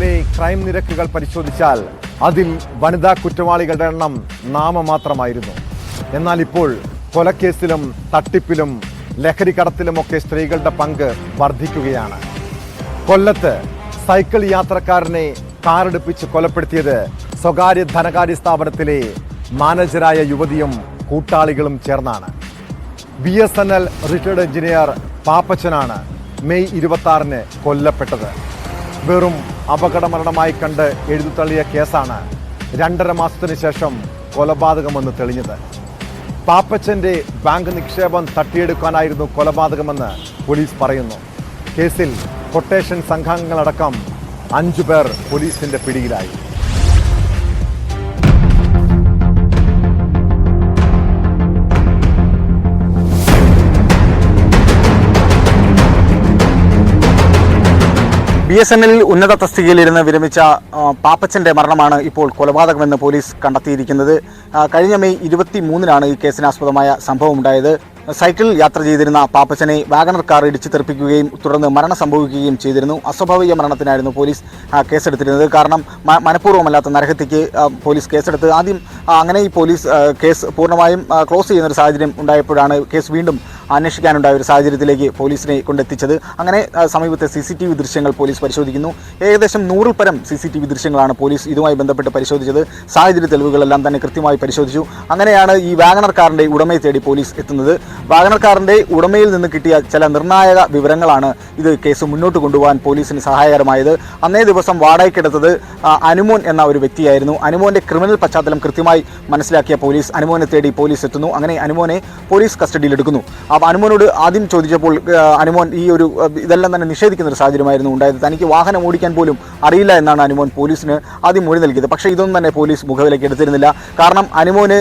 കേസിലെ ക്രൈം നിരക്കുകൾ പരിശോധിച്ചാൽ അതിൽ വനിതാ കുറ്റവാളികളുടെ എണ്ണം നാമമാത്രമായിരുന്നു. എന്നാൽ ഇപ്പോൾ കൊലക്കേസിലും തട്ടിപ്പിലും ലഹരിക്കടത്തിലുമൊക്കെ സ്ത്രീകളുടെ പങ്ക് വർദ്ധിക്കുകയാണ്. കൊല്ലത്ത് സൈക്കിൾ യാത്രക്കാരനെ കാറെടുപ്പിച്ച് കൊലപ്പെടുത്തിയത് സ്വകാര്യ ധനകാര്യ സ്ഥാപനത്തിലെ മാനേജരായ യുവതിയും കൂട്ടാളികളും ചേർന്നാണ്. BSNL റിട്ടയർഡ് എഞ്ചിനീയർ പാപ്പച്ചനാണ് മെയ് 26-ന് കൊല്ലപ്പെട്ടത്. വെറും അപകടമരണമായി കണ്ട് എഴുതിത്തള്ളിയ കേസാണ് 2.5 മാസത്തിന് ശേഷം കൊലപാതകമെന്ന് തെളിഞ്ഞത്. പാപ്പച്ചന്റെ ബാങ്ക് നിക്ഷേപം തട്ടിയെടുക്കാനായിരുന്നു കൊലപാതകമെന്ന് പോലീസ് പറയുന്നു. കേസിൽ കൊട്ടേഷൻ സംഘങ്ങളടക്കം 5 പേർ പോലീസിന്റെ പിടിയിലായി. BSNL ഉന്നത തസ്തികയിലിരുന്ന് വിരമിച്ച പാപ്പച്ചന്റെ മരണമാണ് ഇപ്പോൾ കൊലപാതകമെന്ന് പോലീസ് കണ്ടെത്തിയിരിക്കുന്നത്. കഴിഞ്ഞ മെയ് 23-നാണ് ഈ കേസിനാസ്പദമായ സംഭവം ഉണ്ടായത്. സൈക്കിൾ യാത്ര ചെയ്തിരുന്ന പാപ്പച്ചനെ വാഗണർ കാർ ഇടിച്ചു തെറിപ്പിക്കുകയും തുടർന്ന് മരണം സംഭവിക്കുകയും ചെയ്തിരുന്നു. അസ്വാഭാവിക മരണത്തിനായിരുന്നു പോലീസ് കേസെടുത്തിരുന്നത്. കാരണം മനഃപൂർവ്വമല്ലാത്ത നരഹത്യയ്ക്ക് പോലീസ് കേസെടുത്ത് ആദ്യം അങ്ങനെ ഈ പോലീസ് കേസ് പൂർണ്ണമായും ക്ലോസ് ചെയ്യുന്നൊരു സാഹചര്യം ഉണ്ടായപ്പോഴാണ് കേസ് വീണ്ടും അന്വേഷിക്കാനുണ്ടായ ഒരു സാഹചര്യത്തിലേക്ക് പോലീസിനെ കൊണ്ടെത്തിച്ചത്. അങ്ങനെ സമീപത്തെ CCTV ദൃശ്യങ്ങൾ പോലീസ് പരിശോധിക്കുന്നു. ഏകദേശം 100-ൽ പരം CCTV ദൃശ്യങ്ങളാണ് പോലീസ് ഇതുമായി ബന്ധപ്പെട്ട് പരിശോധിച്ചത്. സാഹചര്യ തെളിവുകളെല്ലാം തന്നെ കൃത്യമായി പരിശോധിച്ചു. അങ്ങനെയാണ് ഈ വാഗണർ കാറിൻ്റെ ഉടമയെ തേടി പോലീസ് എത്തുന്നത്. വാഗണർ കാറിൻ്റെ ഉടമയിൽ നിന്ന് കിട്ടിയ ചില നിർണായക വിവരങ്ങളാണ് ഇത് കേസ് മുന്നോട്ട് കൊണ്ടുപോകാൻ പോലീസിന് സഹായകരമായത്. അന്നേ ദിവസം വാടകയ്ക്കെടുത്തത് അനുമോൻ എന്ന ഒരു വ്യക്തിയായിരുന്നു. അനുമോൻ്റെ ക്രിമിനൽ പശ്ചാത്തലം കൃത്യമായി മനസ്സിലാക്കിയ പോലീസ് അനുമോനെ തേടി പോലീസ് എത്തുന്നു. അങ്ങനെ അനുമോനെ പോലീസ് കസ്റ്റഡിയിലെടുക്കുന്നു. അപ്പോൾ അനുമോനോട് ആദ്യം ചോദിച്ചപ്പോൾ അനുമോൻ ഇതെല്ലാം തന്നെ നിഷേധിക്കുന്ന ഒരു സാഹചര്യമായിരുന്നു ഉണ്ടായത്. തനിക്ക് വാഹനം ഓടിക്കാൻ പോലും അറിയില്ല എന്നാണ് അനുമോൻ പോലീസിന് ആദ്യം മൊഴി നൽകിയത്. പക്ഷേ ഇതൊന്നും തന്നെ പോലീസ് മുഖവിലേക്ക് എടുത്തിരുന്നില്ല. കാരണം അനുമോന്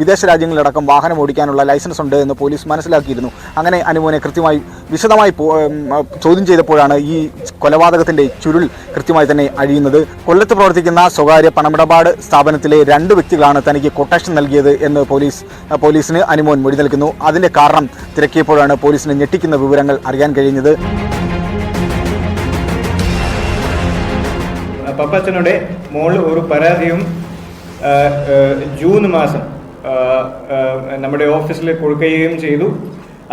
വിദേശ രാജ്യങ്ങളിലടക്കം വാഹനം ഓടിക്കാനുള്ള ലൈസൻസ് ഉണ്ട് എന്ന് പോലീസ് മനസ്സിലാക്കിയിരുന്നു. അങ്ങനെ അനുമോനെ കൃത്യമായി വിശദമായി ചോദ്യം ചെയ്തപ്പോഴാണ് ഈ കൊലപാതകത്തിൻ്റെ ചുരുൾ കൃത്യമായി തന്നെ അഴിയുന്നത്. കൊല്ലത്ത് പ്രവർത്തിക്കുന്ന സ്വകാര്യ പണമിടപാട് സ്ഥാപനത്തിലെ 2 വ്യക്തികളാണ് തനിക്ക് കൊട്ടേഷൻ നൽകിയത് എന്ന് പോലീസിന് അനുമോൻ മൊഴി നൽകുന്നു. അതിൻ്റെ കാരണം തിരക്കിയപ്പോഴാണ് പോലീസിന് ഞെട്ടിക്കുന്ന വിവരങ്ങൾ അറിയാൻ കഴിഞ്ഞത്. പപ്പച്ചനുടെ മോൾ ഒരു പരാതിയും ജൂൺ മാസം നമ്മുടെ ഓഫീസിൽ കൊടുക്കുകയും ചെയ്തു.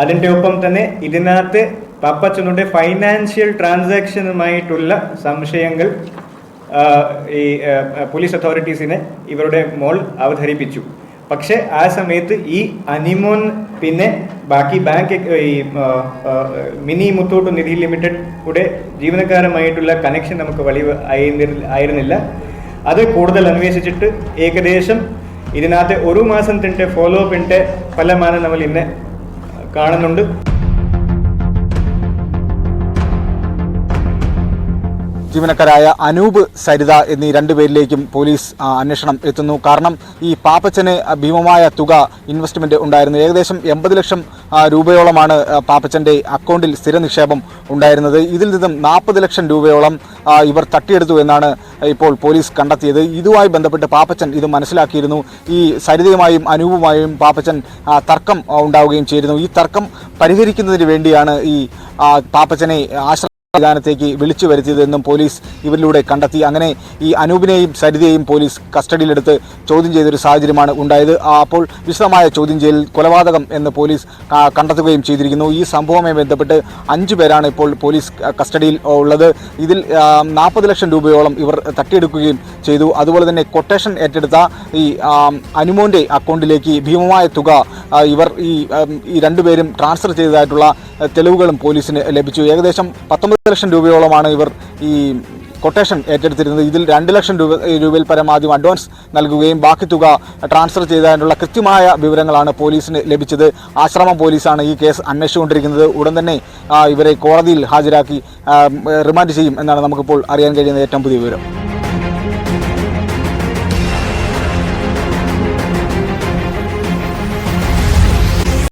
അതിൻ്റെ ഒപ്പം തന്നെ ഇതിനകത്ത് പപ്പച്ചനുടെ ഫൈനാൻഷ്യൽ ട്രാൻസാക്ഷനുമായിട്ടുള്ള സംശയങ്ങൾ ഈ പോലീസ് അതോറിറ്റീസിനെ ഇവരുടെ മോൾ അവതരിപ്പിച്ചു. പക്ഷെ ആ സമയത്ത് ഈ അനിമോൻ പിന്നെ ബാക്കി ബാങ്ക് ഈ മിനി മുത്തൂട്ട് നിധി ലിമിറ്റഡ് കൂടെ ജീവനക്കാരുമായിട്ടുള്ള കണക്ഷൻ നമുക്ക് വലിയ ആയിരുന്നില്ല. അത് കൂടുതൽ അന്വേഷിച്ചിട്ട് ഏകദേശം ഇതിനകത്ത് 1 മാസത്തിൻ്റെ ഫോളോ അപ്പിൻ്റെ ഫലമാണ് നമ്മൾ ഇന്ന് കാണുന്നുണ്ട്. ജീവനക്കാരായ അനൂപ്, സരിത എന്നീ 2 പേരിലേക്കും പോലീസ് അന്വേഷണം എത്തുന്നു. കാരണം ഈ പാപ്പച്ചന് ഭീമമായ തുക ഇൻവെസ്റ്റ്മെൻറ്റ് ഉണ്ടായിരുന്നു. ഏകദേശം 80 ലക്ഷം രൂപയോളമാണ് പാപ്പച്ചൻ്റെ അക്കൗണ്ടിൽ സ്ഥിര നിക്ഷേപം ഉണ്ടായിരുന്നത്. ഇതിൽ നിന്നും 40 ലക്ഷം രൂപയോളം ഇവർ തട്ടിയെടുത്തു എന്നാണ് ഇപ്പോൾ പോലീസ് കണ്ടെത്തിയത്. ഇതുമായി ബന്ധപ്പെട്ട് പാപ്പച്ചൻ ഇത് മനസ്സിലാക്കിയിരുന്നു. ഈ സരിതയുമായും അനൂപുമായും പാപ്പച്ചൻ തർക്കം ഉണ്ടാവുകയും ചെയ്തിരുന്നു. ഈ തർക്കം പരിഹരിക്കുന്നതിന് വേണ്ടിയാണ് ഈ പാപ്പച്ചനെ ാനത്തേക്ക് വിളിച്ചു വരുത്തിയതെന്നും പോലീസ് ഇവരിലൂടെ കണ്ടെത്തി. അങ്ങനെ ഈ അനൂപിനെയും സരിതയെയും പോലീസ് കസ്റ്റഡിയിലെടുത്ത് ചോദ്യം ചെയ്തൊരു സാഹചര്യമാണ് ഉണ്ടായത്. അപ്പോൾ വിശദമായ ചോദ്യം ചെയ്യൽ കൊലപാതകം എന്ന് പോലീസ് കണ്ടെത്തുകയും ചെയ്തിരിക്കുന്നു. ഈ സംഭവവുമായി ബന്ധപ്പെട്ട് 5 പേരാണ് ഇപ്പോൾ പോലീസ് കസ്റ്റഡിയിൽ ഉള്ളത്. ഇതിൽ 40 ലക്ഷം രൂപയോളം ഇവർ തട്ടിയെടുക്കുകയും ചെയ്തു. അതുപോലെ തന്നെ കൊട്ടേഷൻ ഏറ്റെടുത്ത ഈ അനുമോൻ്റെ അക്കൗണ്ടിലേക്ക് ഭീമമായ തുക ഇവർ ഈ 2 പേരും ട്രാൻസ്ഫർ ചെയ്തതായിട്ടുള്ള തെളിവുകളും പോലീസിന് ലഭിച്ചു. ഏകദേശം 19 ലക്ഷം രൂപയോളമാണ് ഇവർ ഈ കൊട്ടേഷൻ ഏറ്റെടുത്തിരുന്നത്. ഇതിൽ 2 ലക്ഷം രൂപയിൽ പരം ആദ്യം അഡ്വാൻസ് നൽകുകയും ബാക്കി തുക ട്രാൻസ്ഫർ ചെയ്തതിനുള്ള കൃത്യമായ വിവരങ്ങളാണ് പോലീസിന് ലഭിച്ചത്. ആശ്രമം പോലീസാണ് ഈ കേസ് അന്വേഷിച്ചുകൊണ്ടിരിക്കുന്നത്. ഉടൻ തന്നെ ഇവരെ കോടതിയിൽ ഹാജരാക്കി റിമാൻഡ് ചെയ്യും എന്നാണ് നമുക്കിപ്പോൾ അറിയാൻ കഴിയുന്ന ഏറ്റവും പുതിയ വിവരം.